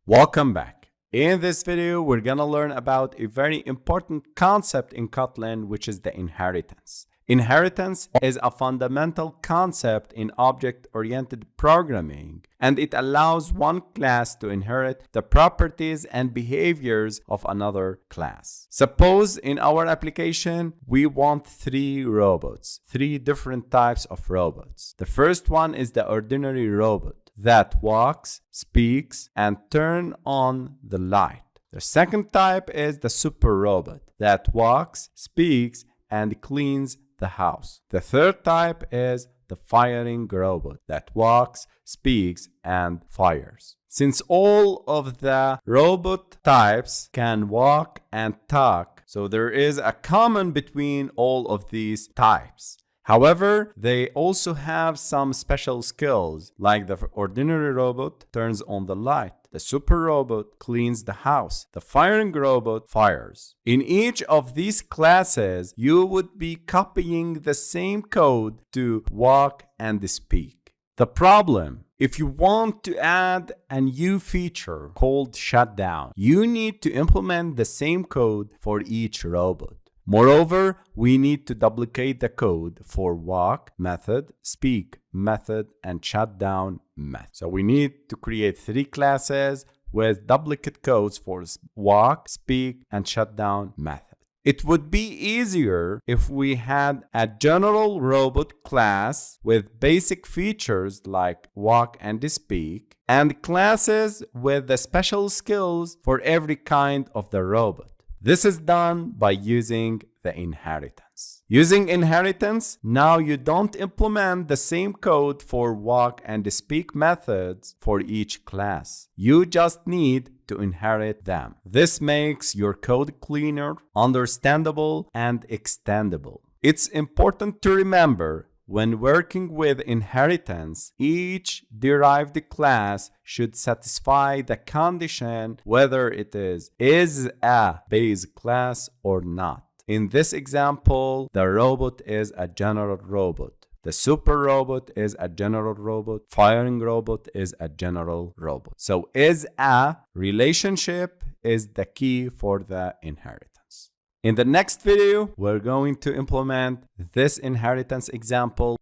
Welcome back. In this video, we're gonna learn about a very important concept in Kotlin, which is the inheritance. Inheritance is a fundamental concept in object-oriented programming, and it allows one class to inherit the properties and behaviors of another class. Suppose in our application, we want three different types of robots. The first one is the ordinary robot that walks, speaks, and turns on the light. The second type is the super robot that walks, speaks, and cleans the house. The third type is the firing robot that walks, speaks, and fires. Since all of the robot types can walk and talk, so there is a common between all of these types. However, they also have some special skills, like the ordinary robot turns on the light, the super robot cleans the house, the firing robot fires. In each of these classes, you would be copying the same code to walk and speak. The problem, if you want to add a new feature called shutdown, you need to implement the same code for each robot. Moreover, we need to duplicate the code for walk method, speak method, and shutdown method. So we need to create three classes with duplicate codes for walk, speak, and shutdown method. It would be easier if we had a general robot class with basic features like walk and speak, and classes with the special skills for every kind of the robot. This is done by using the inheritance. Using inheritance, now you don't implement the same code for walk and speak methods for each class. You just need to inherit them. This makes your code cleaner, understandable, and extendable. It's important to remember when working with inheritance, each derived class should satisfy the condition whether it is a base class or not. In this example, the robot is a general robot. The super robot is a general robot. Firing robot is a general robot. So is a relationship is the key for the inheritance. In the next video, we're going to implement this inheritance example